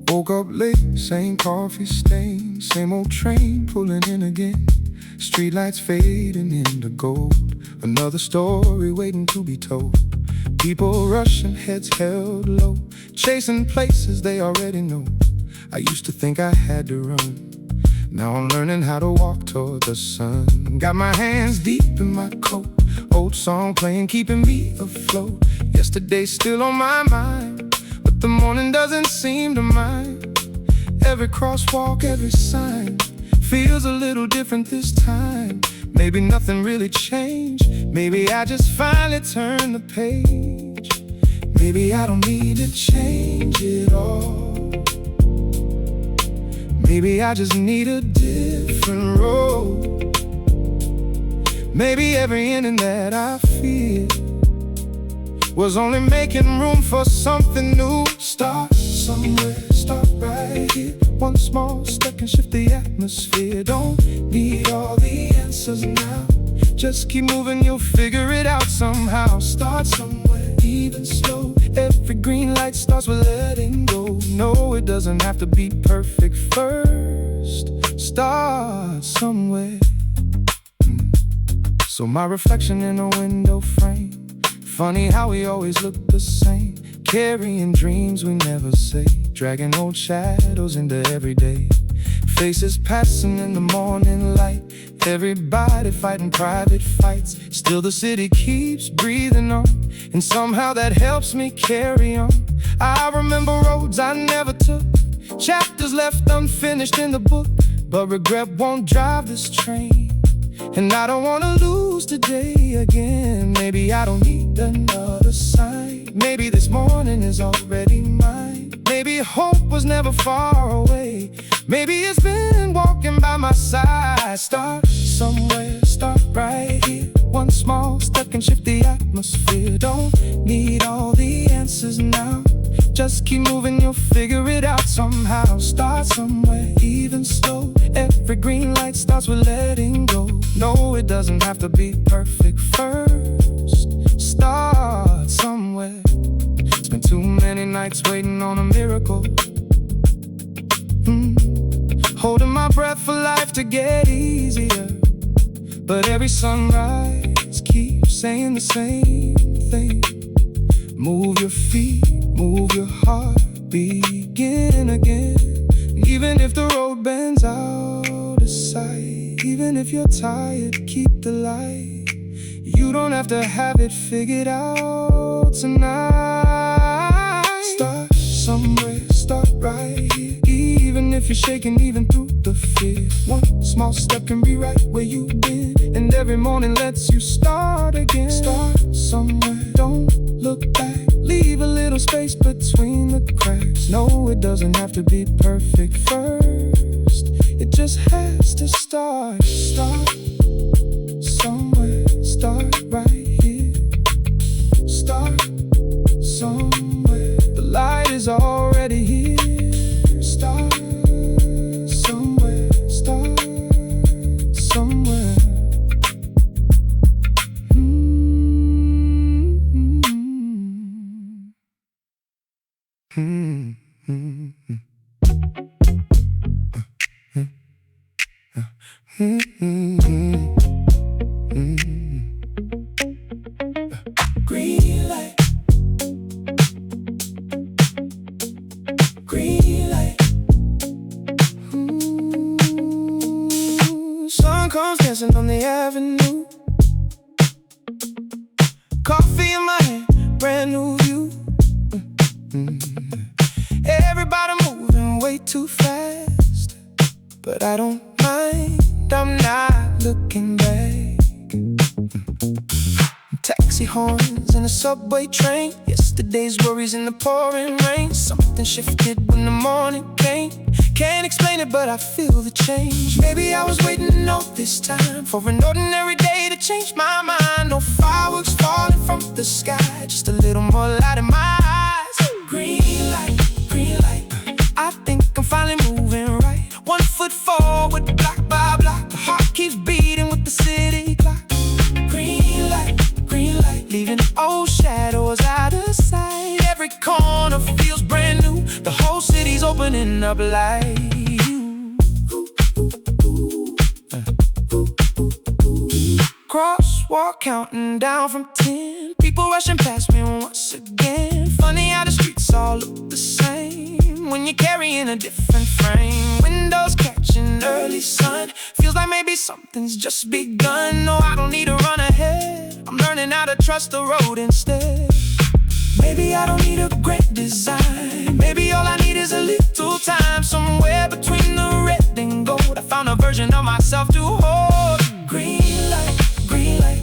Woke up late, same coffee stain, same old train pulling in again. Streetlights fading into gold, another story waiting to be told. People rushing, heads held low, chasing places they already know. I used to think I had to run, now I'm learning how to walk toward the sun. Got my hands deep in my coat, old song playing, keeping me afloat. Yesterday's still on my mind, but the morning doesn't seem to mind. Every crosswalk, every sign feels a little different this time. Maybe nothing really changed, maybe I just finally turned the page. Maybe I don't need to change it all, maybe I just need a different road. Maybe every ending that I feel was only making room for something new. Start somewhere, start right here. One small step can shift the atmosphere. Don't need all the answers now, just keep moving, you'll figure it out somehow. Start somewhere, even slow. Every green light starts with letting go. No, it doesn't have to be perfect first. Start somewhere. So my reflection in a window frame, funny how we always look the same. Carrying dreams we never say, dragging old shadows into everyday. Faces passing in the morning light, everybody fighting private fights. Still the city keeps breathing on, and somehow that helps me carry on. I remember roads I never took, chapters left unfinished in the book, but regret won't drive this train. And I don't wanna lose today again. Maybe I don't need another sign, maybe this morning is already mine. Maybe hope was never far away, maybe it's been walking by my side. Start somewhere, start right here. One small step can shift the atmosphere. Don't need all the answers now, just keep moving, you'll figure it out somehow. Start somewhere, even slow. Every green light starts with letting go. No, it doesn't have to be perfect first. Start somewhere. It's been too many nights waiting on a miracle, holding my breath for life to get easier. But every sunrise keeps saying the same thing. Move your feet, move your heart, begin again. Even if the road bends out of sight, even if you're tired, keep the light. You don't have to have it figured out tonight. Start somewhere, start right here. Even if you're shaking, even through the fear, one small step can be right where you've been, and every morning lets you start again. Start somewhere, don't look back, leave a little space between the cracks. No, it doesn't have to be perfect first, it just has to start. Start somewhere, start right here. Start somewhere, the light is already here. Start somewhere, start somewhere. Green light, green light. Sun comes dancing on the avenue, coffee in my hand, brand new view. Everybody moving way too fast, but I don't mind, I'm not looking back. Taxi horns in a subway train, yesterday's worries in the pouring rain. Something shifted when the morning came, can't explain it but I feel the change. Maybe I was waiting all this time for an ordinary day to change my mind. No fireworks fall the sky, just a little more light in my eyes. Green light, green light. I think I'm finally moving right. 1 foot forward, block by block. The heart keeps beating with the city clock. Green light, leaving old shadows out of sight. Every corner feels brand new. The whole city's opening up like you. Crosswalk counting down from 10. People rushing past me once again. Funny how the streets all look the same when you're carrying a different frame. Windows catching early sun. Feels like maybe something's just begun. No, I don't need to run ahead. I'm learning how to trust the road instead. Maybe I don't need a great design. Maybe all I need is a little time. Somewhere between the red and gold, I found a version of myself to hold. Green light, green light.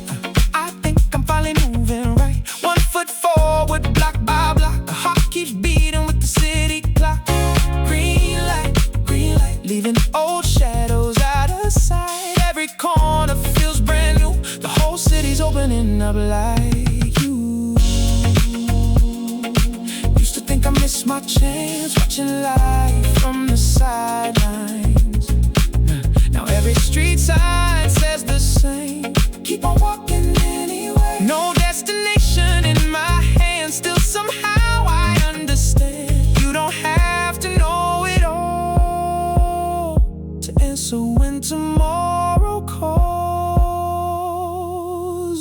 I think I'm finally moving right. 1 foot forward, block by block. The heart keeps beating with the city clock. Green light, leaving old shadows out of sight. Every corner feels brand new. The whole city's opening up like you. Used to think I missed my chance, watching life from the sidelines. Now every street sign says the same. Keep on walking anyway. No destination in my hand. Still somehow I understand. You don't have to know it all to answer when tomorrow calls.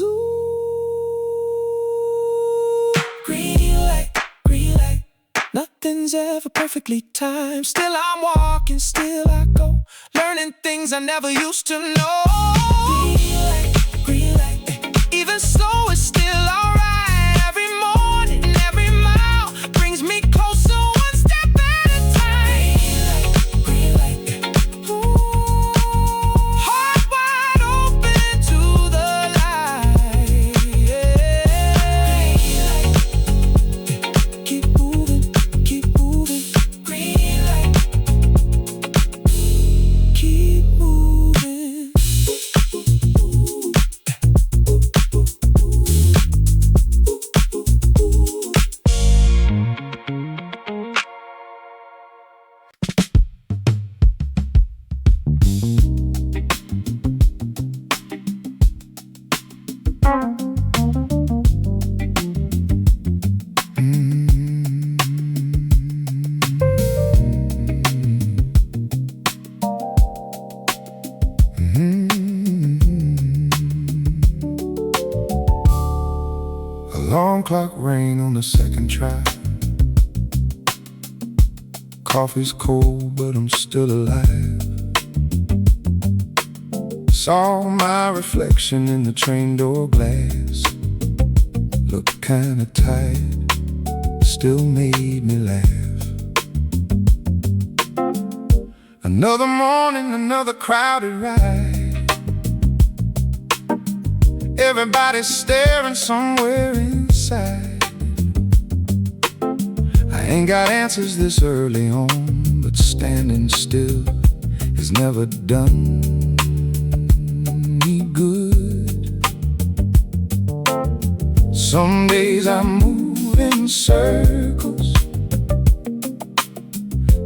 Ooh. Green light, green light. Nothing's ever perfectly timed. Still I'm walking, still I go, learning things I never used to know. Green light, even slow is still alright. Every morning, every mile brings me closer, one step at a time. Green light, ooh, heart wide open to the light. Yeah. Keep moving, keep moving. Green light, keep moving. Alarm clock rang on the second try. Coffee's cold, but I'm still alive. Saw my reflection in the train door glass. Looked kinda tired, still made me laugh. Another morning, another crowded ride. Everybody's staring somewhere inside. I ain't got answers this early on, but standing still has never done me good. Some days I move in circles.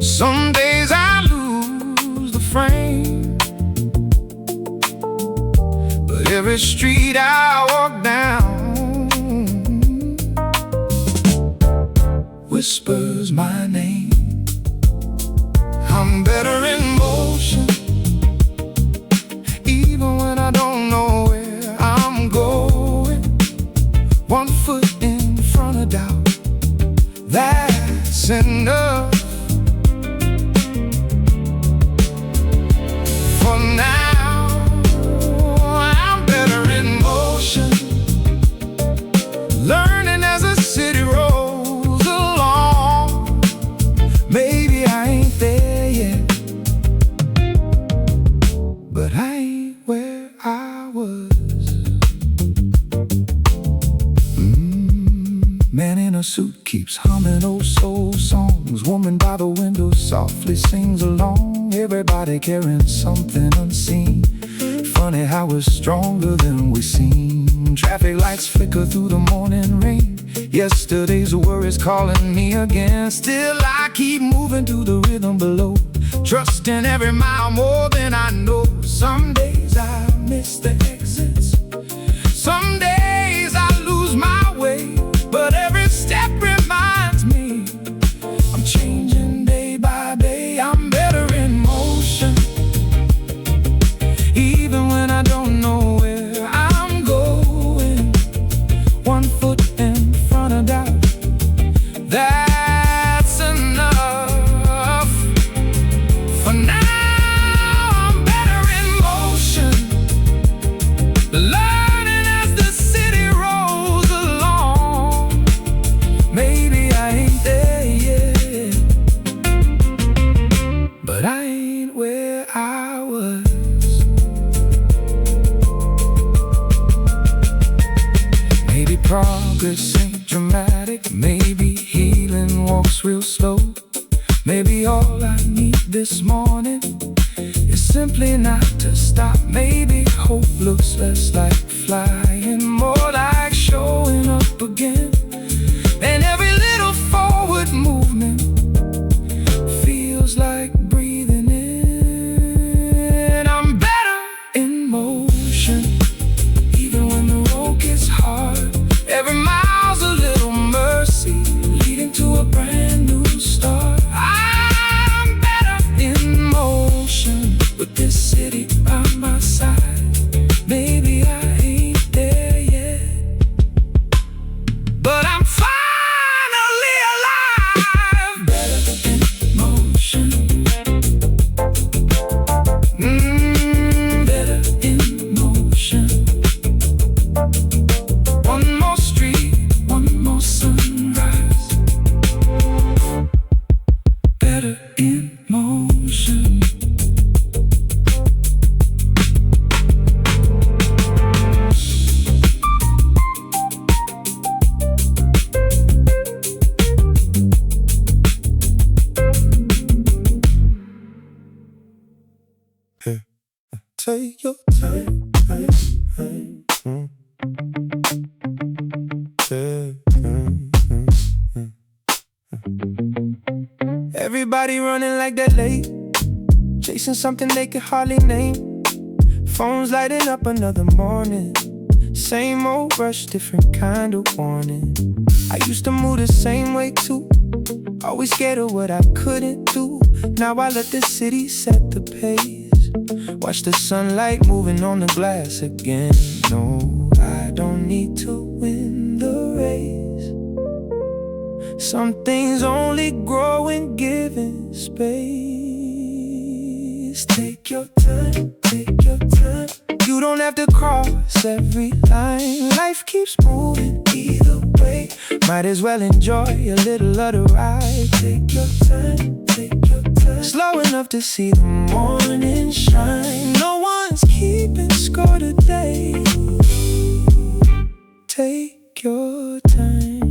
Some days I lose the frame. Every street I walk down whispers my name. I'm better in motion, even when I don't know where I'm going. 1 foot in front of doubt, that's enough for now. Learning as the city rolls along. Maybe I ain't there yet, but I ain't where I was. Man in a suit keeps humming old soul songs. Woman by the window softly sings along. Everybody carrying something unseen. Funny how we're stronger than we seem. Traffic lights flicker through the morning rain. Yesterday's worries calling me again. Still I keep moving to the rhythm below, trusting every mile more than I know. Some days I miss the exits, some days I lose my way, but every step reminds me I'm changing day by day. I'm better in motion, even when I don't know where I'm going. One foot in front of doubt, that's enough. For now I'm better in motion, learning as the city rolls along. Maybe I ain't there yet, but I ain't where I was. Maybe progress ain't dramatic, maybe healing walks real slow. Maybe all I need this morning is simply not to stop. Maybe hope looks less like flying, more like showing up again. And every little forward movement feels like breathing in. I'm better in motion, even when the road gets hard. Every mile's a little mercy, leading to a brand new start. I'm better in motion, with this city by my side. Maybe I ain't there yet, but I'm finally alive. Better in motion, better in motion. One more street, one more sunrise. Better in motion. Take your time, Everybody running like they're late, chasing something they can hardly name. Phones lighting up another morning, same old rush, different kind of warning. I used to move the same way too, always scared of what I couldn't do. Now I let the city set the pace, watch the sunlight moving on the glass again. No, I don't need to win the race. Some things only grow in given space. Take your time, take your time. You don't have to cross every line. Life keeps moving either way. Might as well enjoy a little of the ride. Take your time, take your time. Slow enough to see the morning shine. No one's keeping score today. Take your time.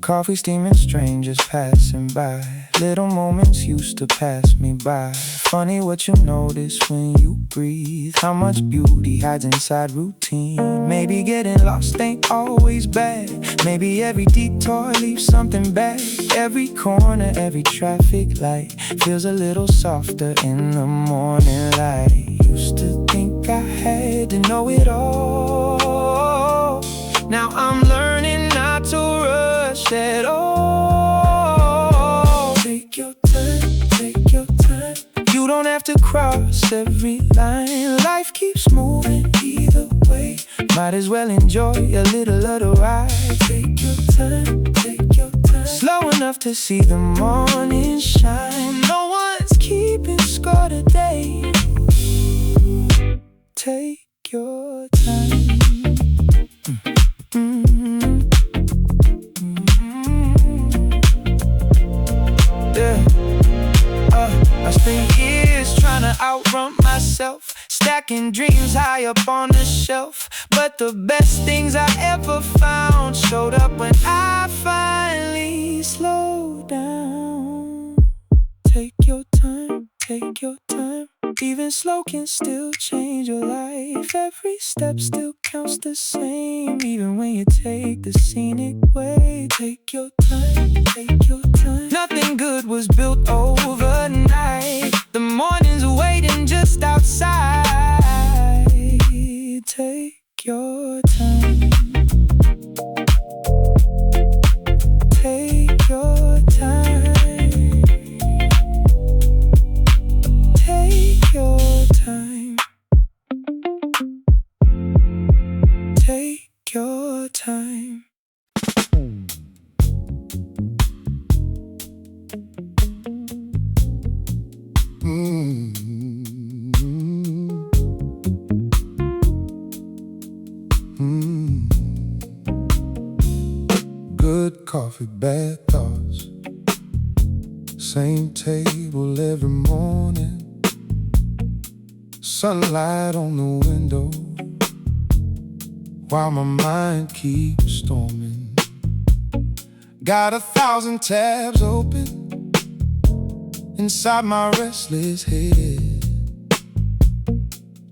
Coffee steaming, strangers passing by. Little moments used to pass me by. Funny what you notice when you breathe, how much beauty hides inside routine. Maybe getting lost ain't always bad. Maybe every detour leaves something back. Every corner, every traffic light feels a little softer in the morning light. Used to think I had to know it all. Now I'm learning not to rush at all. Take your time, take your time. You don't have to cross every line. Life keeps moving either way. Might as well enjoy a little of the ride. Take your time, take your time. Slow enough to see the morning shine. No one's keeping score today. Take your time. I spent years trying to outrun myself, stacking dreams high up on the shelf. But the best things I ever found showed up when I finally slowed down. Take your time, take your time. Even slow can still change your life. Every step still counts the same. Even when you take the scenic way. Take your time, take your time. Nothing good was built overnight. The morning's waiting just outside. Take your time. Take your time. Take your time. Take your time. Good coffee, bad thoughts. Same table every morning. Sunlight on the window while my mind keeps storming. Got 1,000 tabs open inside my restless head,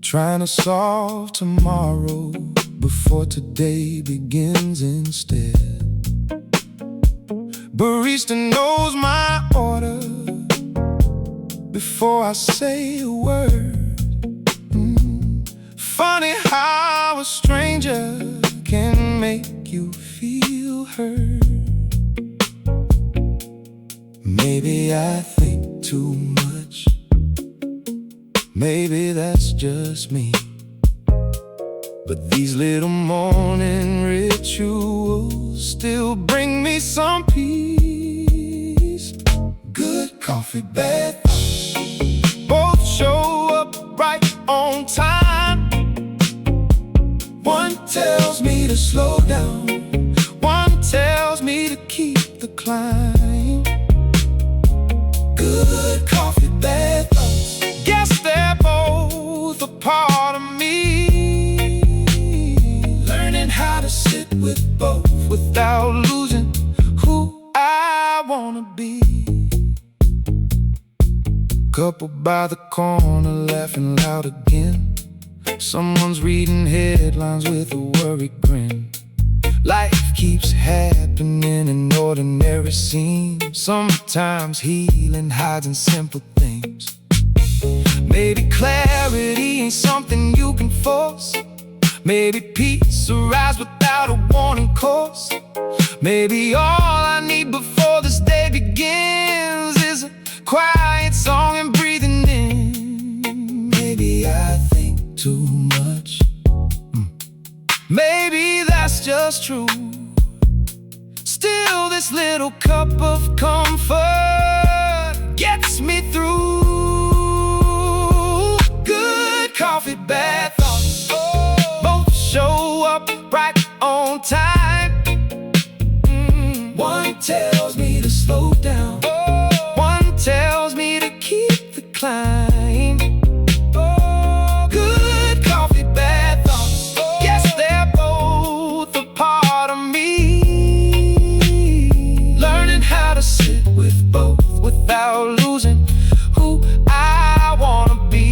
trying to solve tomorrow before today begins instead. Barista knows my order before I say a word. Funny how a stranger can make you feel heard. Maybe I think too much. Maybe that's just me. But these little morning rituals still bring me some peace. Good coffee, bad thoughts, both show up right on time. One tells me to slow down, one tells me to keep the climb. Good coffee, bad thoughts, guess they're both a part of me. Learning how to sit with both without losing who I wanna be. Couple by the corner laughing loud again. Someone's reading headlines with a worried grin. Life keeps happening in ordinary scenes. Sometimes healing hides in simple things. Maybe clarity ain't something you can force. Maybe peace arrives without a warning course. Maybe all I need before this day begins is a quiet song and breathing in. Maybe I think too much. Maybe that's just true. Still, this little cup of comfort gets me through. Good coffee, bad thoughts, both show up right on time. One tells me to slow down, one tells me to keep the climb. Good coffee, bad thoughts, yes, they're both a part of me. Learning how to sit with both without losing who I wanna be.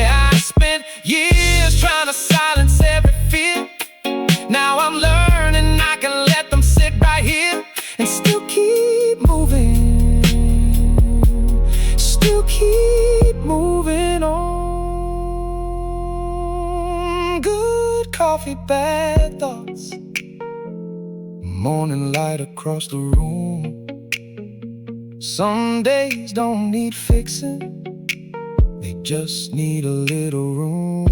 I spent years trying to silence every fear. Now I'm learning I can let them sit right here and still keep moving. Still keep moving on. Good coffee, bad thoughts. Morning light across the room. Some days don't need fixing, they just need a little room.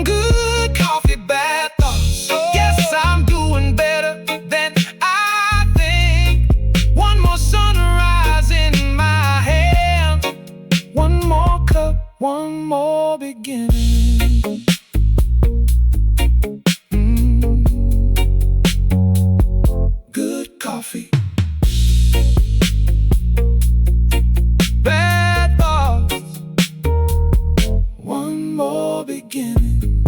Good coffee, bad thoughts, yes, I'm doing better than I think. One more sunrise in my hand, one more cup, one more beginning. Good coffee, bad thoughts, one more beginning.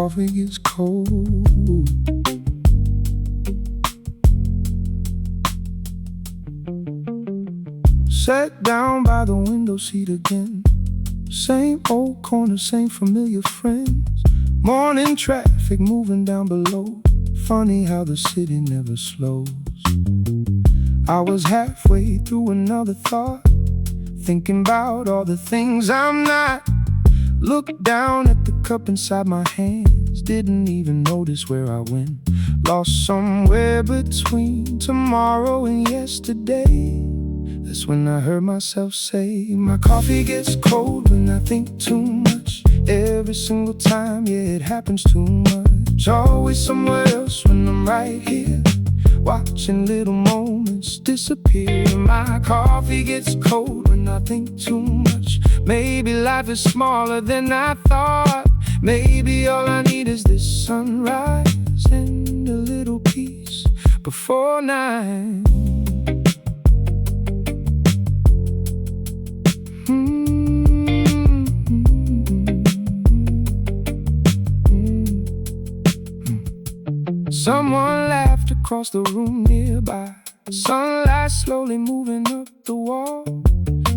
coffee gets cold. Sat down by the window seat again. Same old corner, same familiar friends. Morning traffic moving down below. Funny how the city never slows. I was halfway through another thought, thinking about all the things I'm not. Looked down at the cup inside my hands, didn't even notice where I went. Lost somewhere between tomorrow and yesterday. That's when I heard myself say, my coffee gets cold when I think too much. Every single time, yeah, it happens too much. Always somewhere else when I'm right here, watching little moments disappear. My coffee gets cold when I think too much. Maybe life is smaller than I thought. Maybe all I need is this sunrise and a little peace before night. Someone laughed across the room nearby. Sunlight slowly moving up the wall.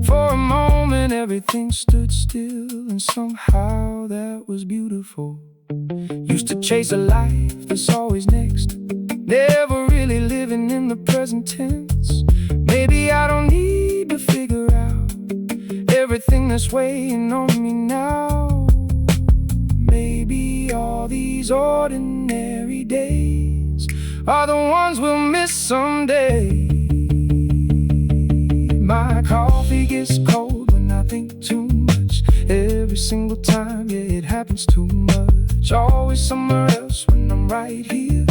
For a moment everything stood still, and somehow that was beautiful. Used to chase a life that's always next, never really living in the present tense. Maybe I don't need to figure out everything that's weighing on me now. Maybe all these ordinary days are the ones we'll miss someday. My coffee gets cold when I think too much. Every single time, yeah, it happens too much. Always somewhere else when I'm right here,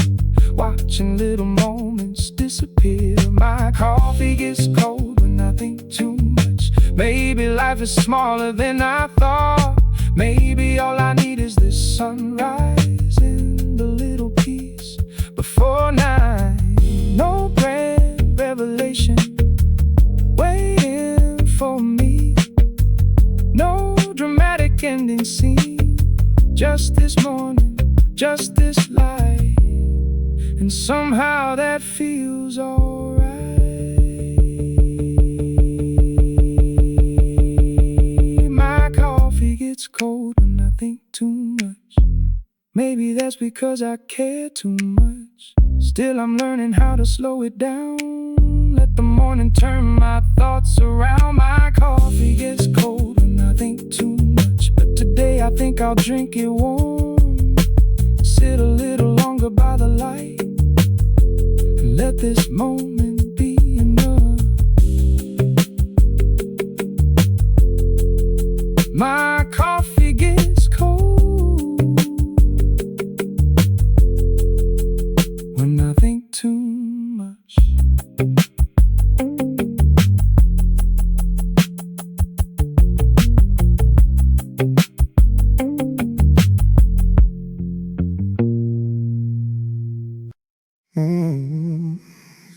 watching little moments disappear. My coffee gets cold when I think too much. Maybe life is smaller than I thought. Maybe all I need is this sunrise and a little peace before night. No grand revelation waiting for me, no dramatic ending scene. Just this morning, just this light, and somehow that feels alright. My coffee gets cold when I think too much. Maybe that's because I care too much. Still I'm learning how to slow it down. Let the morning turn my thoughts around. My coffee gets cold when I think too much, but today I think I'll drink it warm. Sit a little longer by the light and let this moment be enough. My coffee gets cold when I think too much.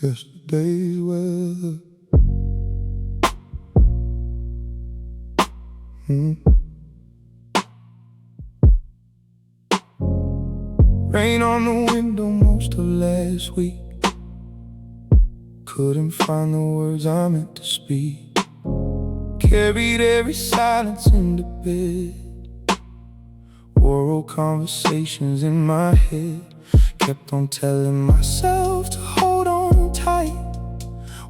Yesterday's weather. Rain on the window most of last week. Couldn't find the words I meant to speak. Carried every silence into bed. Oral conversations in my head. Kept on telling myself to hold on tight.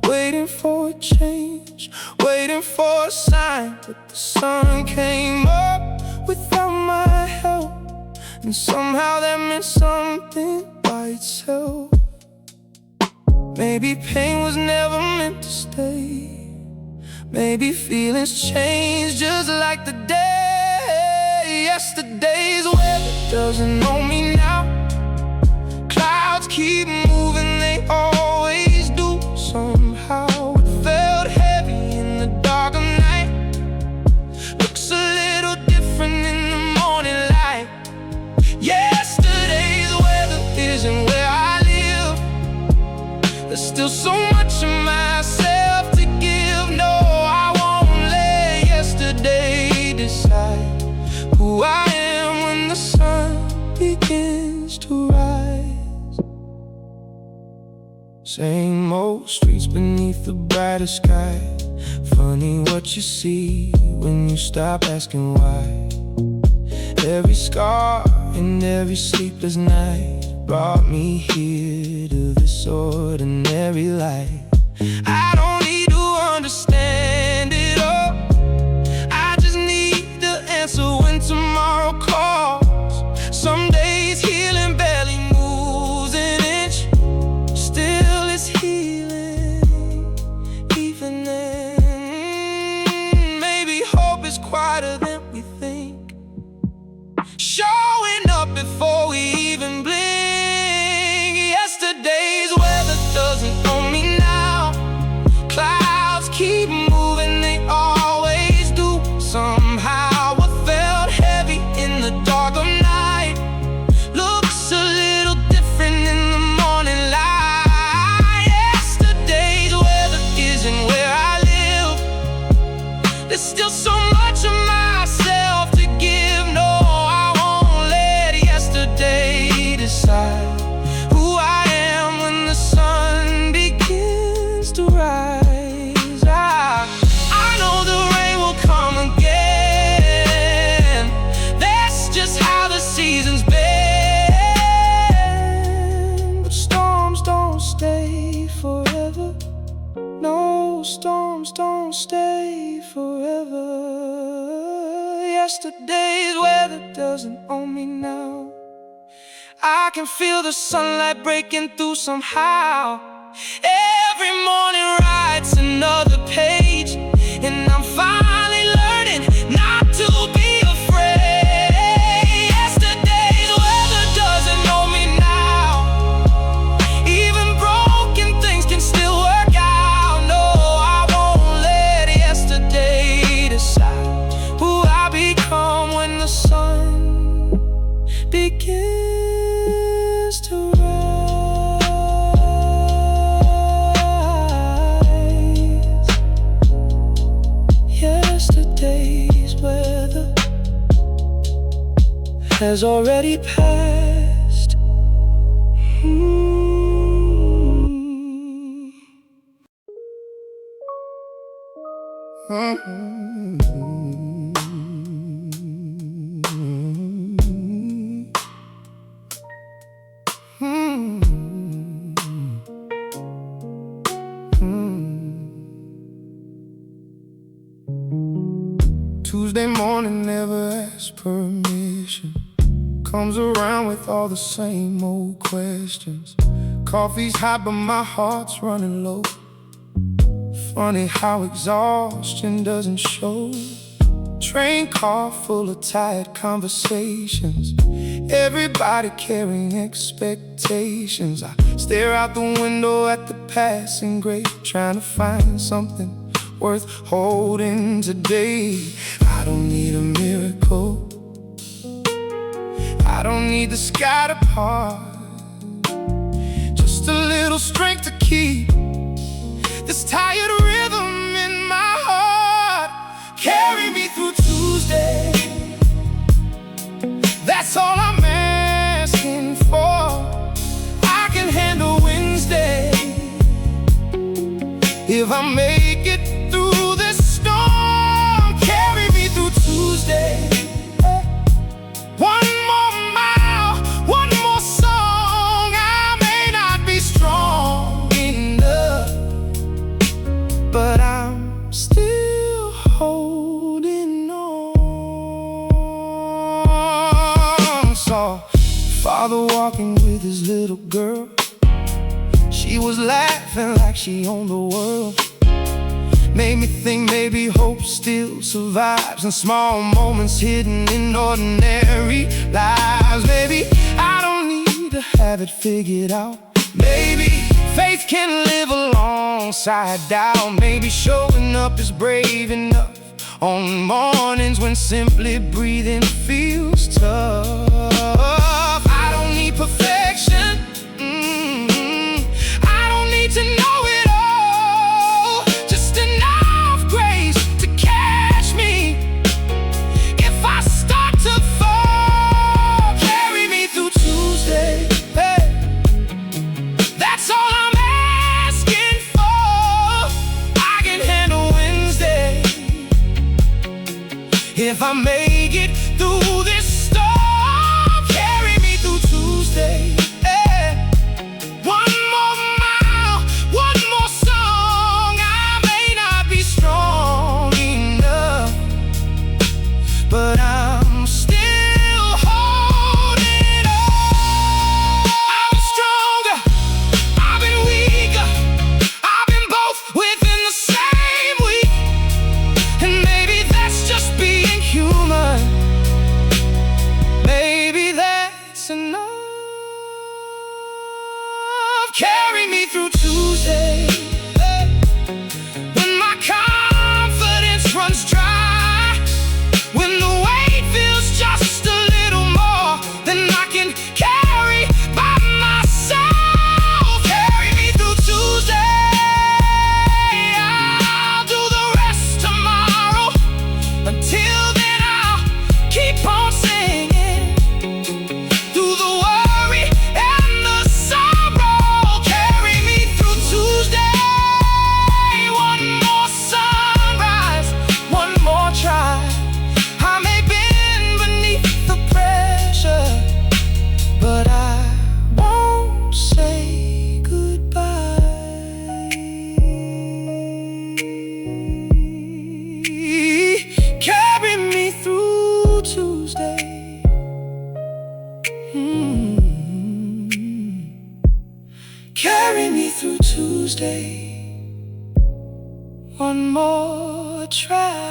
Waiting for a change, waiting for a sign. But the sun came up without my help, and somehow that meant something by itself. Maybe pain was never meant to stay. Maybe feelings change just like the day. Yesterday's weather doesn't know me now. Clouds keep moving, they always do. Somehow it felt heavy in the dark of night. Looks a little different in the morning light. Yesterday's weather isn't where I live. There's still so much of myself to give. No, I won't let yesterday decide who I am when the sun beats. begins to rise. Same old streets beneath the brighter sky. Funny what you see when you stop asking why. Every scar and every sleepless night brought me here to this ordinary life. I don't need to understand it all. I just need the answer when tomorrow calls. Some days healing barely moves an inch. Still it's healing, even then. Maybe hope is quieter than we think, showing up before we even blink. Yesterday's weather doesn't own me now. Clouds keep moving, they always do. Somehow I felt heavy in the dark of night. Looks a little different in the morning light. Yesterday's weather isn't where I live. There's still so much of myself to give. No, I won't let yesterday decide who I am when the sun begins to rise. I know the rain will come again. That's just how the seasons been. But storms don't stay forever. No, storms don't stay forever. Yesterday's weather doesn't own me now. I can feel the sunlight breaking through somehow. Every morning writes another page, and I'm finally learning not to be afraid. Yesterday's weather doesn't know me now. Even broken things can still work out. No, I won't let yesterday decide who I become when the sun begins to rise. Yesterday's weather has already passed. Tuesday morning never asks permission. Comes around with all the same old questions. Coffee's hot but my heart's running low. Funny how exhaustion doesn't show. Train car full of tired conversations. Everybody carrying expectations. I stare out the window at the passing gray, trying to find something worth holding today. I don't need a miracle. I don't need the sky to part. Just a little strength to keep this tired rhythm in my heart. Carry me through Tuesday. That's all I'm asking for. I can handle Wednesday if I make it through this storm. Carry me through Tuesday. One more mile, one more song. I may not be strong enough, but I'm still holding on. Saw father walking with his little girl. She was laughing like she owned the world. Made me think maybe hope still survives in small moments hidden in ordinary lives. Maybe I don't need to have it figured out. Maybe faith can live alongside doubt. Maybe showing up is brave enough on mornings when simply breathing feels tough. I don't need perfection. I don't need to know it all. Just enough grace to catch me if I start to fall. Carry me through Tuesday. if I make it through this storm, carry me through Tuesday. Yeah. One more mile, one more song. I may not be strong enough, but I'm still holding on. I'm stronger, I've been weaker, I've been both within the same week. And maybe that's just being human. Maybe that's enough. Carry me through Tuesday. When my confidence runs dry, when the weight feels just a little more than I can carry by myself. Carry me through Tuesday. I'll do the rest tomorrow. Until then I'll keep on singing through the worry and the sorrow. Carry me through Tuesday. One more sunrise, one more try. I may bend beneath the pressure, but I won't say goodbye. Carry me through Tuesday. Carry me through Tuesday. One more try.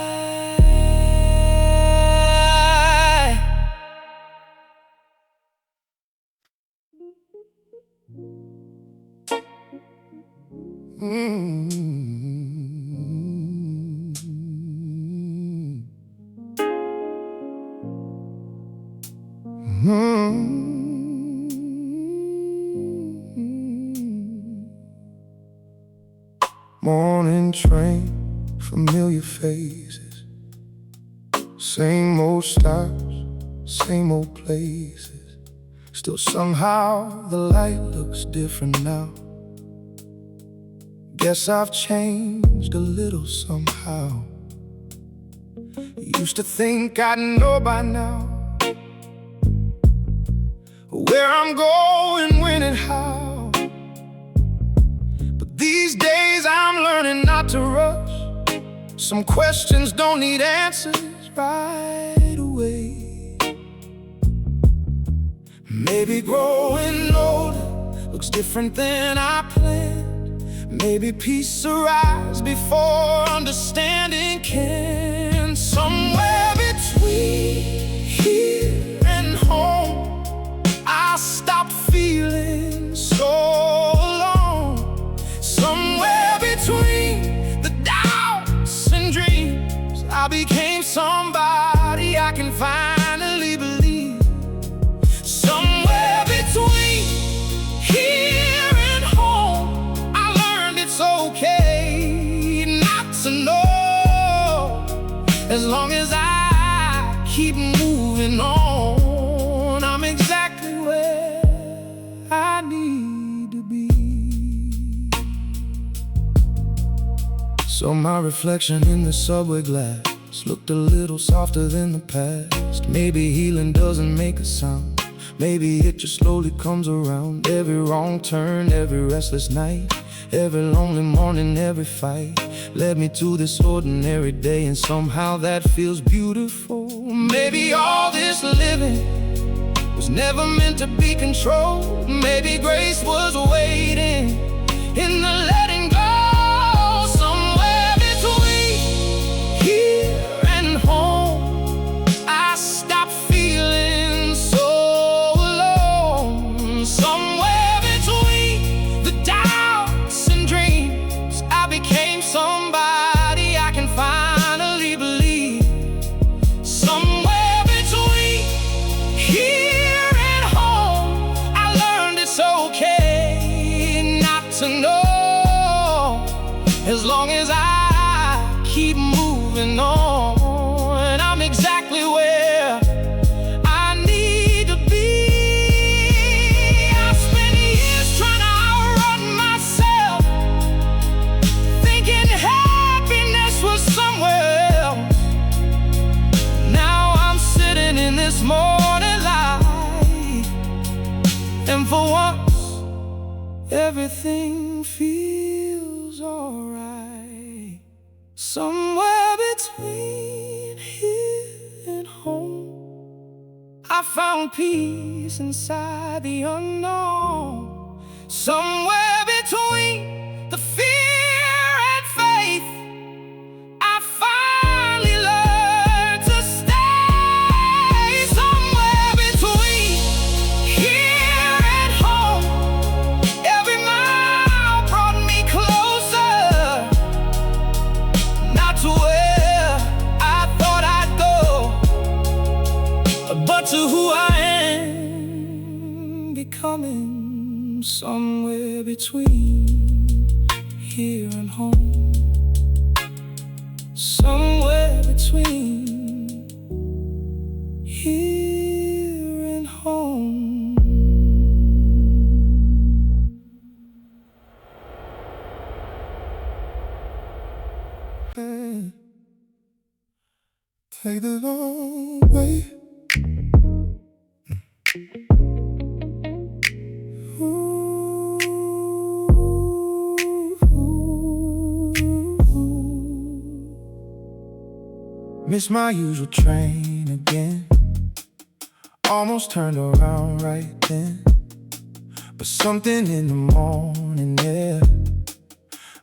Morning train, familiar faces, same old stars, same old places. Still somehow the light looks different now. Guess I've changed a little somehow. Used to think I'd know by now where I'm going, when and how. But these days I'm learning not to rush. Some questions don't need answers right away. Maybe growing older looks different than I planned. Maybe peace arrives before understanding can. Somewhere between here and home, I stopped feeling so alone. Somewhere between the doubts and dreams, I became somebody I can finally believe. Somewhere between here and home, I learned it's okay not to know, as long as I keep moving on. I'm exactly where I need to be. So my reflection in the subway glass looked a little softer than the past. Maybe healing doesn't make a sound. Maybe it just slowly comes around. Every wrong turn, every restless night, every lonely morning, every fight led me to this ordinary day, and somehow that feels beautiful. Maybe all this living was never meant to be controlled. Maybe grace was waiting in the letting go. Somewhere between here and home, I stopped feeling so alone. Somewhere between the doubts and dreams, I became somebody I can finally believe. Somewhere between here and home, I learned it's okay not to know, as long as I keep moving on. And I'm exactly where I need to be. I spent years trying to outrun myself, thinking happiness was somewhere else. And for once, everything feels alright. Somewhere between here and home, I found peace inside the unknown. Somewhere between the fear and faith, I finally learned to stay. Somewhere between here and home, every mile brought me closer, not to where I thought I'd go, but to who I am becoming. Somewhere between here and home, somewhere between here and home. Take the long way. Missed my usual train again. Almost turned around right then, but something in the morning air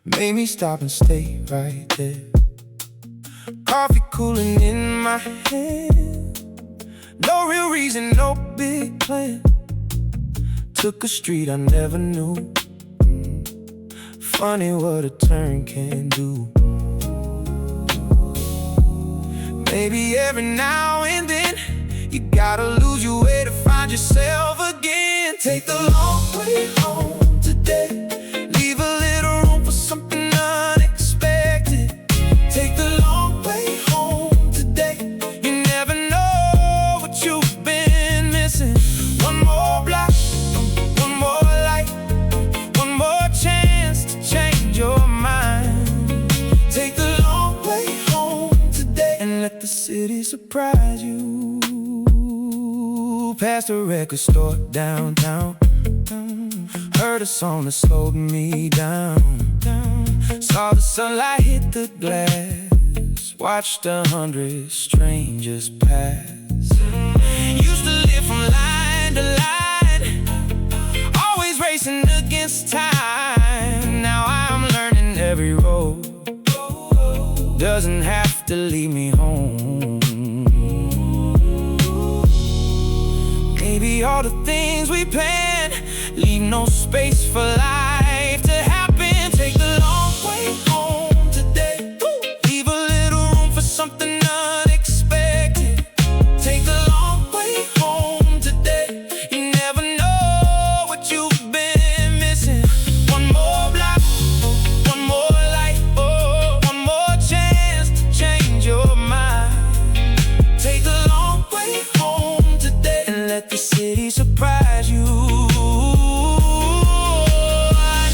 made me stop and stay right there. Coffee cooling in my hand, no real reason, no big plan. Took a street I never knew. Funny what a turn can do. Maybe every now and then you gotta lose your way to find yourself again. Take the long way home today. Leave a little room for something unexpected. Take the long way home today. You never know what you've been missing. One more block, one more light, one more chance to change your mind. Take the long way home today and let the city surprise you. Past the record store downtown, heard a song that slowed me down. Saw the sunlight hit the glass, watched 100 strangers pass. Used to live from line to line, always racing against time. Now I'm learning every road doesn't have to lead me home. Maybe all the things we planned leave no space for life to happen. Take the long way home today. Leave a little room for something unexpected. Take the long way home today. You never know what you've been missing. One more block, one more light, oh, one more chance to change your mind. Take the long way home today and let the city surprise you.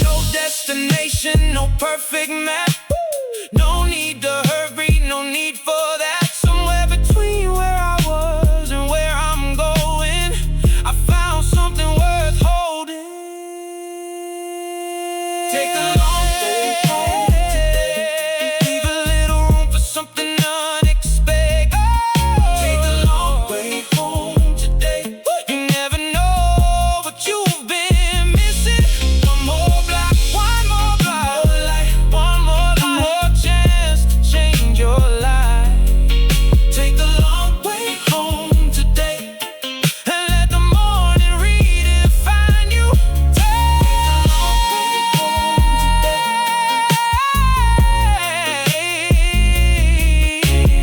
No destination, no perfect map. No need to hurry, no need for that. Somewhere between where I was and where I'm going, I found something worth holding. Take the long way home today. Leave a little room for something unexpected. Take the long way home today. You never know what you've been missing. One more block, one more light, one more chance to change your life. Take the long way home today and let the morning redefine you. Take the long way home today.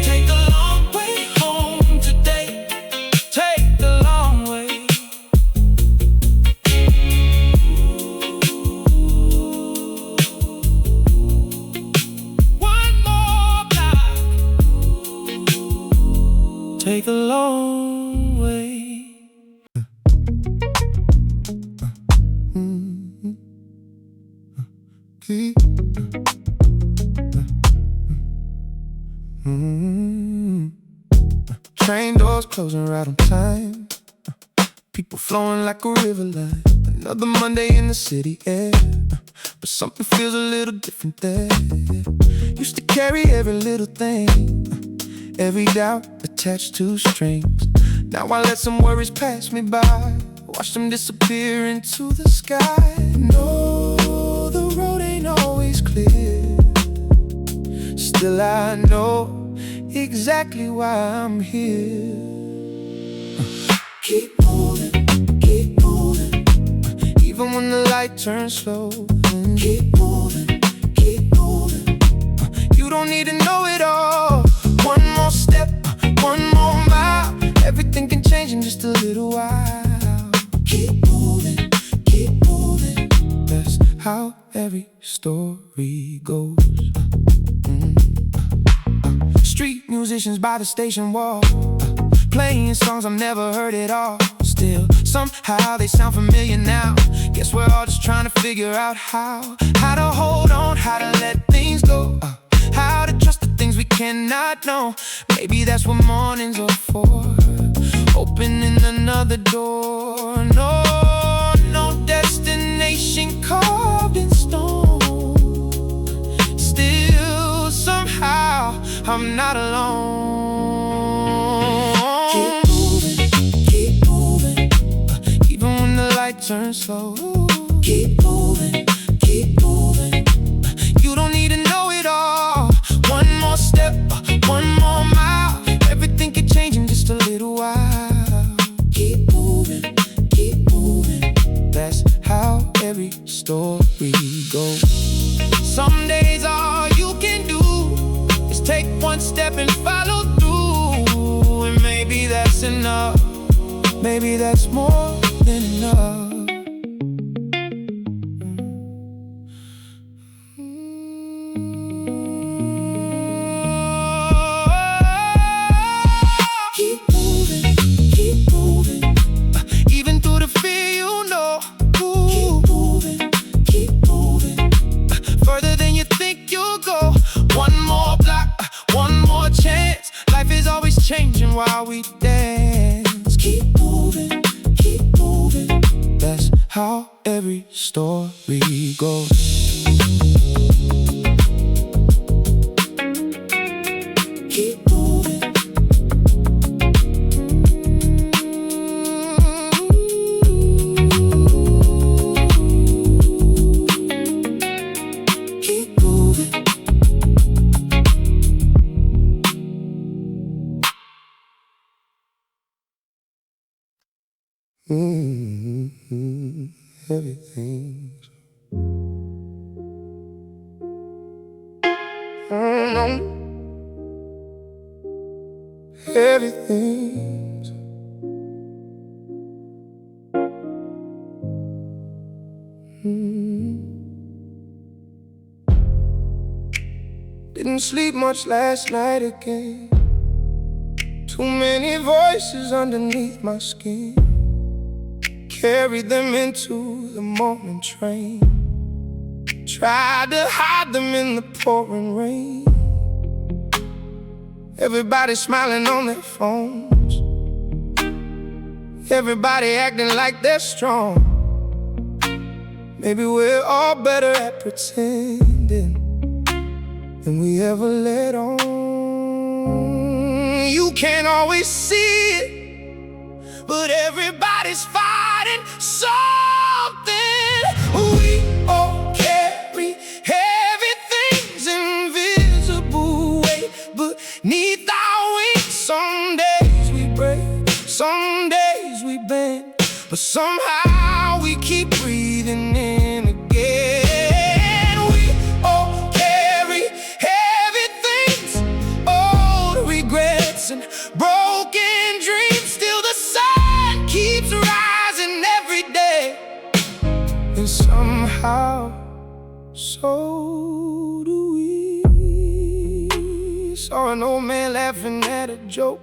Take the long way home today. Take the long way. One more block. Take the long way. Train doors closing right on time. People flowing like a river line. Another Monday in the city air, but something feels a little different there. Used to carry every little thing, every doubt attached to strings. Now I let some worries pass me by, watch them disappear into the sky. No, the road ain't always clear, still I know exactly why I'm here. Keep moving, even when the light turns slow. Keep moving, you don't need to know it all. One more step, one more mile, everything can change in just a little while. Keep moving, that's how every story goes. Street musicians by the station wall, playing songs I've never heard at all. Still, somehow they sound familiar now. Guess we're all just trying to figure out how to hold on, how to let things go, how to trust the things we cannot know. Maybe that's what mornings are for, opening another door. No destination carved in stone. Still, somehow, I'm not alone. Keep moving, even when the light turns slow. Keep moving, you don't need to know it all. One more step, one more mile, everything can change in just a little while. Keep moving, that's how every story goes. Some days all you can do is take one step and follow through. And maybe that's enough, maybe that's more than enough. Keep moving, even through the fear, you know. Keep moving, further than you think you'll go. One more block, one more chance. Life is always changing while we dance. Keep moving, that's how every story goes. Keep moving, keep moving. Everything's everything's Didn't sleep much last night again. Too many voices underneath my skin, carried them into the morning train. Tried to hide them in the pouring rain. Everybody smiling on their phones, everybody acting like they're strong. Maybe we're all better at pretending than we ever let on. You can't always see it, but everybody's fighting something. We all carry heavy things, invisible weight beneath our wings. Some days we break, some days we bend, but somehow we keep breathing in again. We all carry heavy things, old regrets and broken dreams. Still the sun keeps rising every day, and somehow so do we. Saw an old man laughing at a joke.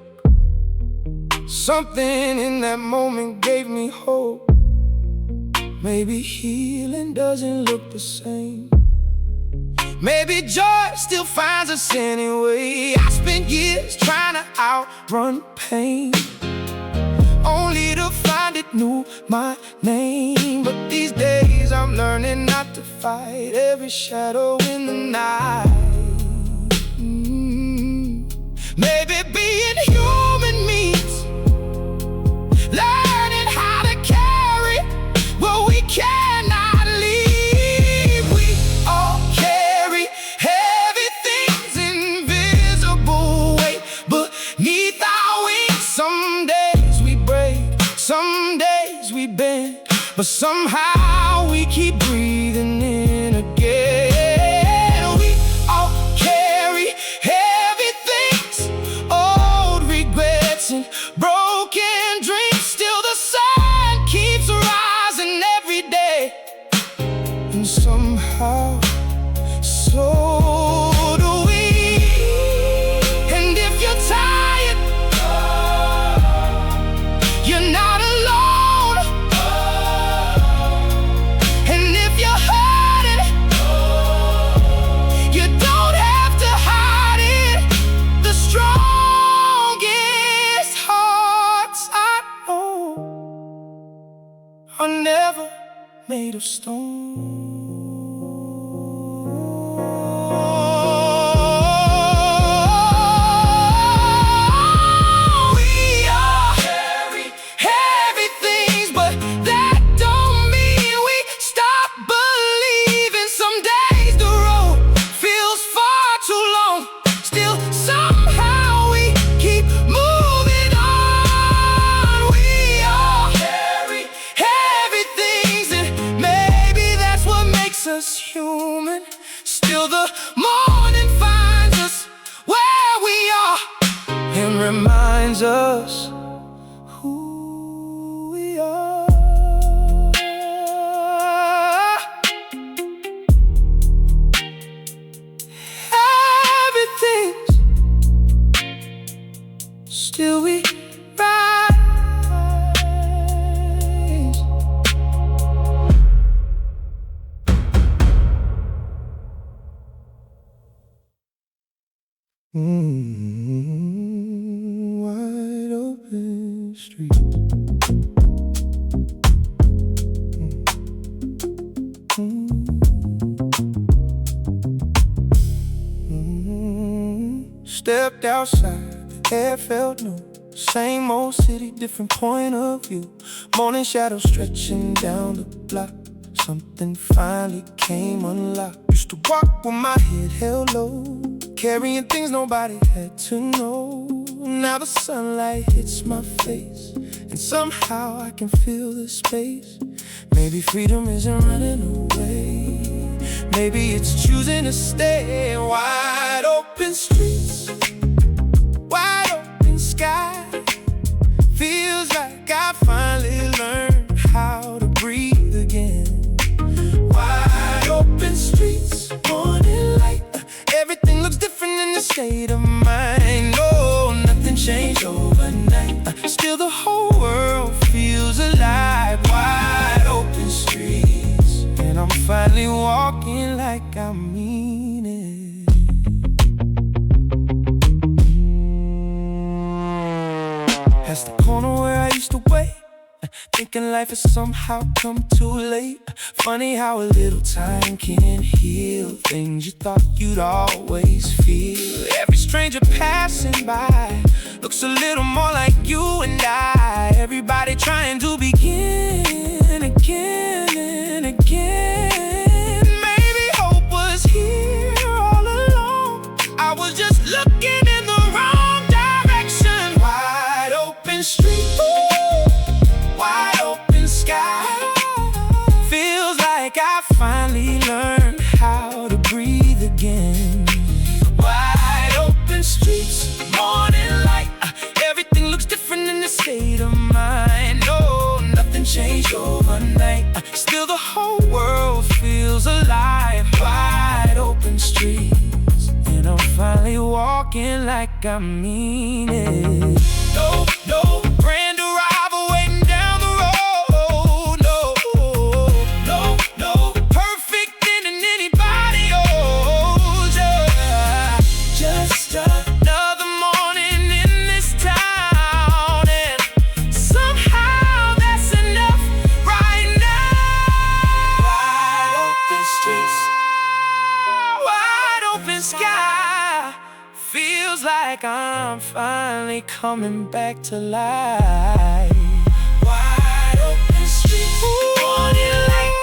Something in that moment gave me hope. Maybe healing doesn't look the same. Maybe joy still finds us anyway. I spent years trying to outrun pain, only to find it new my name. But these days I'm learning not to fight every shadow in the night. Maybe being human means learning how to carry what we cannot leave. We all carry heavy things, invisible weight beneath our wings. Some days we break, some days we bend, but somehow we keep breathing in again. We all carry heavy things, old regrets and broken dreams. Still the sun keeps rising every day, and somehow so do we. And if you're tired, you're not alone. And if you're hurting, you don't have to hide it. The strongest hearts I know are never made of stone. We all carry heavy things, but that don't mean we stop believing. Some days the road feels far too long, still somehow we keep moving on. We all carry heavy things, and maybe that's what makes us human. Still the morning finds us where we are and reminds us who we are. Everything's still we rise. Wide open street. Stepped outside, the air felt new. Same old city, different point of view. Morning shadows stretching down the block. Something finally came unlocked. Used to walk with my head held low, carrying things nobody had to know. Now the sunlight hits my face, and somehow I can feel the space. Maybe freedom isn't running away, maybe it's choosing to stay. Wide open streets, wide open sky. Feels like I finally learned how to breathe again. Wide open streets, morning light. Everything looks different in the state of mind. Oh, nothing changed overnight. Still the whole world feels alive. Wide open streets, and I'm finally walking like I mean it. Past the corner where I used to wait, thinking life has somehow come too late. Funny how a little time can heal things you thought you'd always feel. Every stranger passing by looks a little more like you and I. Everybody trying to begin again and again. Maybe hope was here all along. I was just looking in the wrong direction. Wide open street, wide open sky. Feels like I finally learned how to breathe again. Wide open streets, morning light. Everything looks different in the state of mind. Oh, nothing changed overnight. Still the whole world feels alive. Wide open streets, and I'm finally walking like I mean it. No, no, brand new arrival waiting down the road. No, no, no, perfect than anybody owes. Yeah. Just another morning in this town, and somehow that's enough like I'm finally coming back to life. Wide open streets, morning light.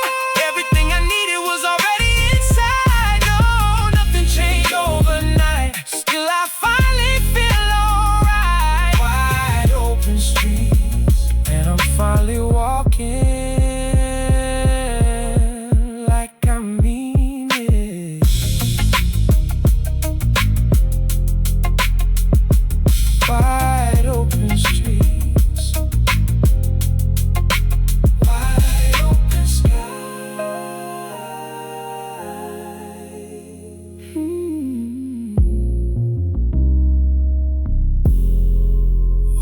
Everything I needed was already inside. No, nothing changed overnight. Still I finally feel alright. Wide open streets, and I'm finally walking like I mean it. Wide open streets, wide open sky.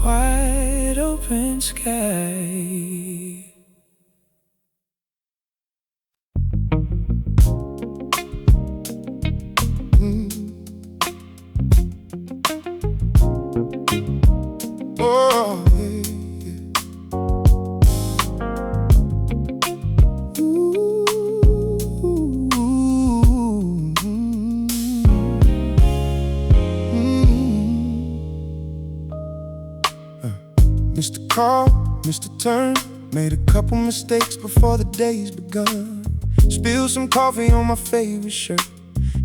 Wide open sky. Oh, yeah. Mr. Call, Mr. Turn, made a couple mistakes before the day's begun. Spilled some coffee on my favorite shirt.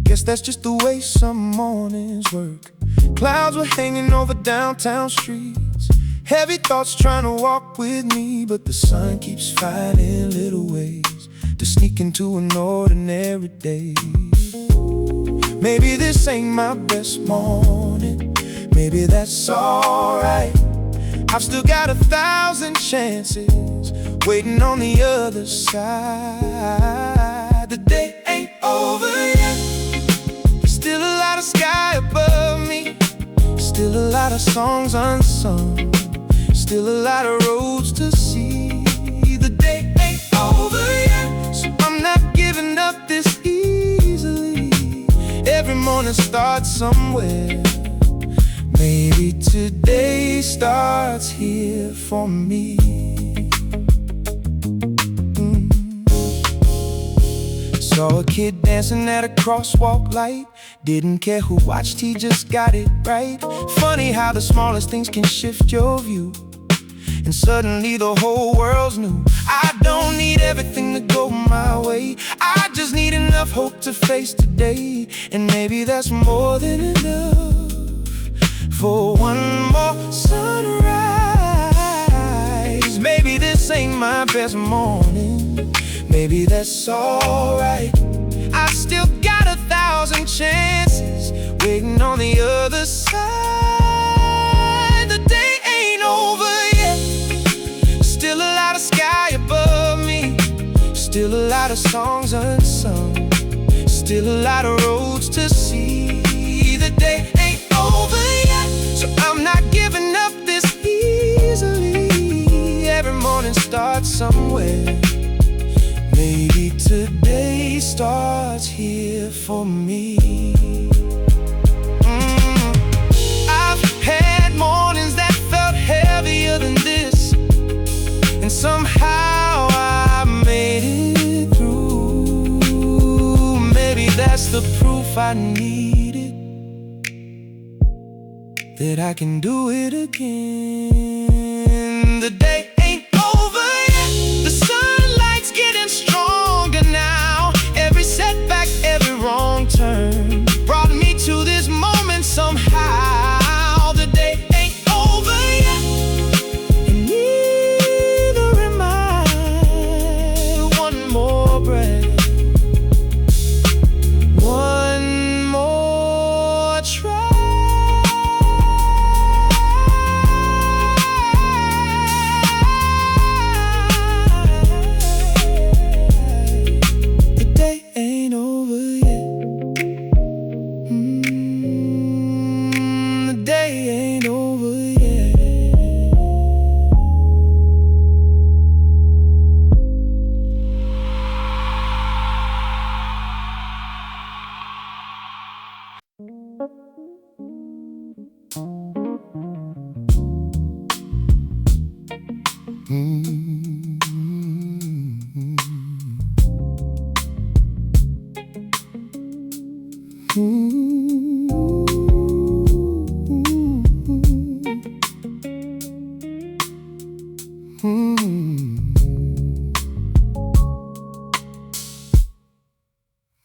Guess that's just the way some mornings work. Clouds were hanging over downtown streets. Heavy thoughts trying to walk with me, but the sun keeps finding little ways to sneak into an ordinary day. Maybe this ain't my best morning, maybe that's alright. I've still got 1,000 chances waiting on the other side. The day ain't over yet. Still a lot of sky above me, still a lot of songs unsung, still a lot of roads to see. The day ain't over yet, so I'm not giving up this easily. Every morning starts somewhere. Maybe today starts here for me. Saw a kid dancing at a crosswalk light. Didn't care who watched, he just got it right. Funny how the smallest things can shift your view, and suddenly the whole world's new. I don't need everything to go my way, I just need enough hope to face today. And maybe that's more than enough for one more sunrise. Maybe this ain't my best morning, maybe that's alright. I still got 1,000 chances waiting on the other side. The day ain't over yet. Still a lot of sky above me, still a lot of songs unsung, still a lot of roads to see. The day ain't over yet, so I'm not giving up this easily. Every morning starts somewhere. Maybe today starts here for me. I've had mornings that felt heavier than this, and somehow I made it through. Maybe that's the proof I needed, that I can do it again. The day ain't over yet, the sunlight's getting stronger now. Every setback, every wrong turn brought me to this moment somehow. The day ain't over yet, and neither am I. One more breath, one more try.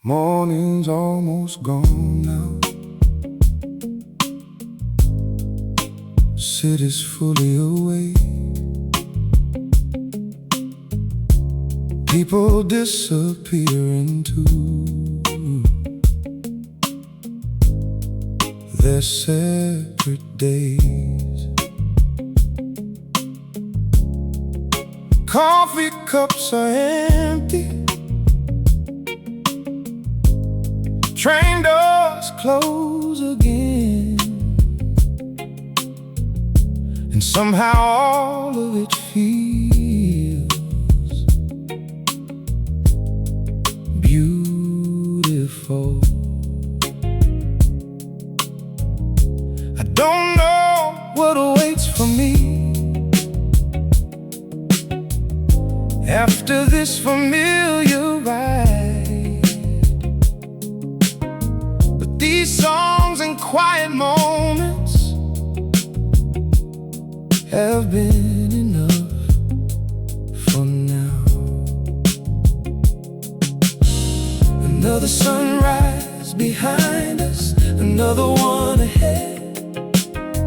Morning's almost gone now. City's fully awake. People disappear into their separate days. Coffee cups are empty. Train doors close again. And somehow all of it feels beautiful. I don't know what awaits for me after this familiar ride, but these songs and quiet moments have been enough for now. Another sunrise behind us, another one ahead.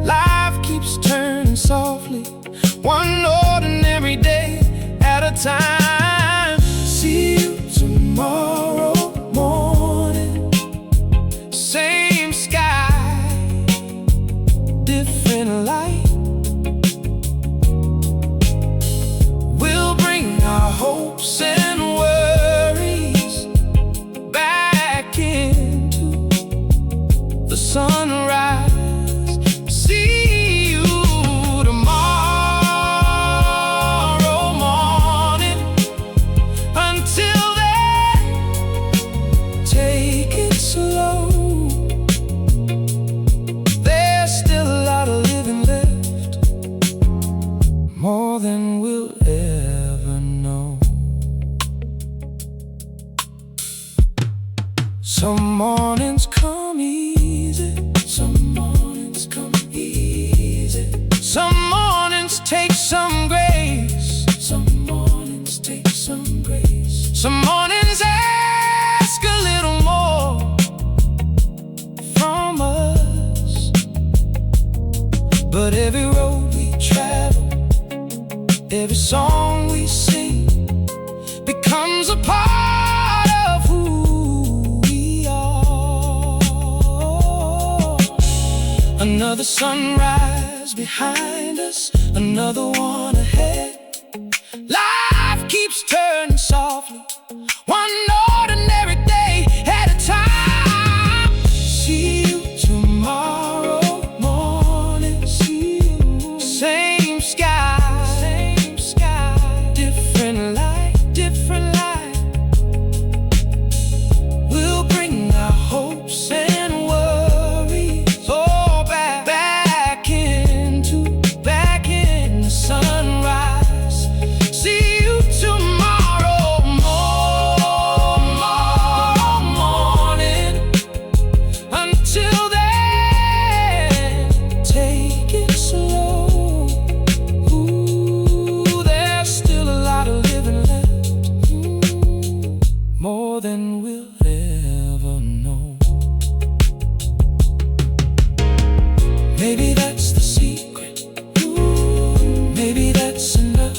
Life keeps turning softly, one ordinary day at a time. See you tomorrow morning. Same sky, different light. We'll bring our hopes and worries back into the sunrise. See you tomorrow morning. Until then, take it slow. There's still a lot of living left, more than we'll ever know. Some mornings come easy, some mornings come easy. Some mornings take some grace, some mornings take some grace. Some mornings ask a little more from us. But every road we travel, every song we sing becomes a part of who we are. Another sunrise behind us, another one ahead. Life keeps turning softly, one ordinary day at a time. See you tomorrow morning. See you. Same sky, different light, different light. We'll bring our hopes and worries all back in the sunrise. See you tomorrow morning. Until then, take it slow. Ooh, there's still a lot of living left, more than we'll ever know. Maybe that's the secret. Maybe that's enough.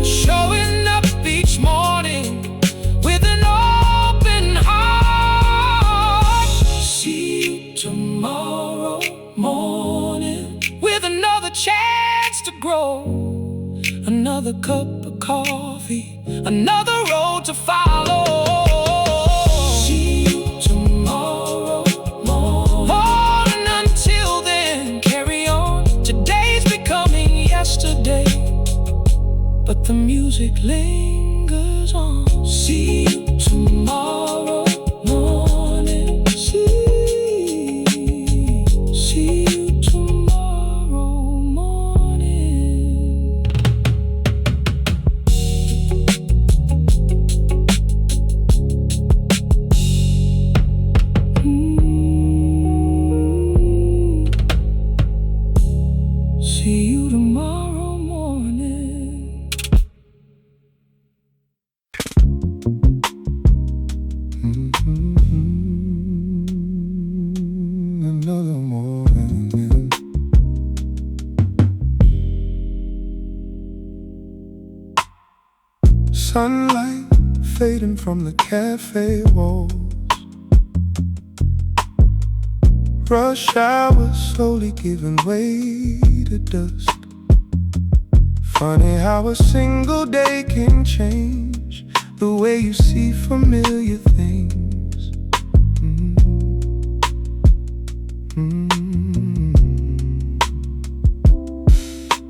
Showing up each morning with an open heart. See you tomorrow morning with another chance to grow, another cup of coffee, another road to follow. See you tomorrow morning. Until then, carry on. Today's becoming yesterday, but the music lingers on. See you tomorrow morning. See you tomorrow morning. See you tomorrow morning. fading from the cafe walls. Rush hours slowly giving way to dust. Funny how a single day can change the way you see familiar things.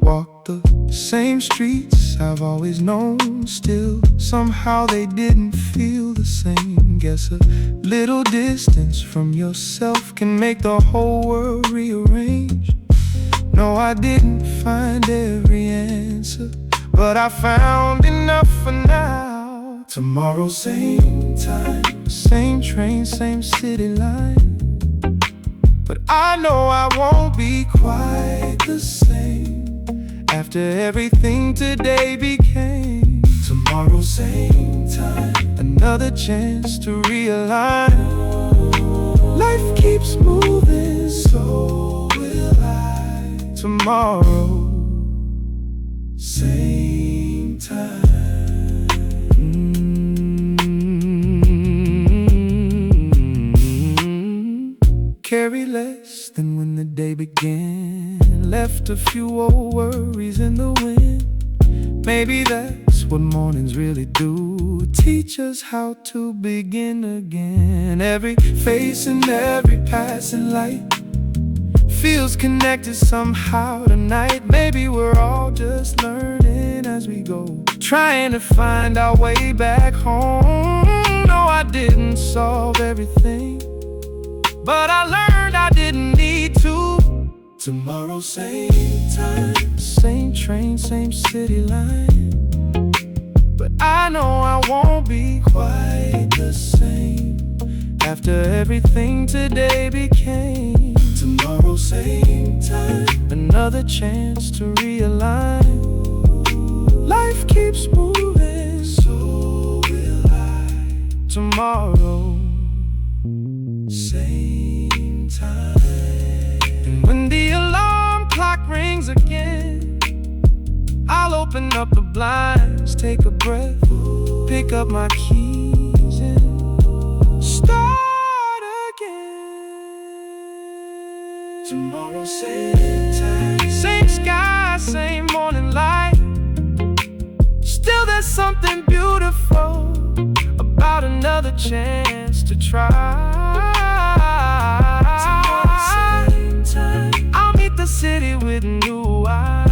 Walk the same streets I've always known, still somehow they didn't feel the same. Guess a little distance from yourself can make the whole world rearrange. No, I didn't find every answer, but I found enough for now. Tomorrow, same time, same train, same city line. But I know I won't be quite the same after everything today became. Tomorrow, same time, another chance to realign. Life keeps moving, so will I. Tomorrow, same time. Carry less than when the day began. Left a few old worries in the wind. Maybe that's what mornings really do, teach us how to begin again. Every face and every passing light feels connected somehow tonight. Maybe we're all just learning as we go, trying to find our way back home. No, I didn't solve everything, but I learned I didn't need to. Tomorrow, same time, same train, same city line. But I know I won't be quite the same after everything today became. Tomorrow, same time, another chance to realign. Life keeps moving, so will I. Tomorrow, same time. And when the alarm clock rings again, I'll open up the blinds, take a breath, pick up my keys and start again. Tomorrow, same time, same sky, same morning light. Still there's something beautiful about another chance to try. Tomorrow, same time, I'll meet the city with new eyes.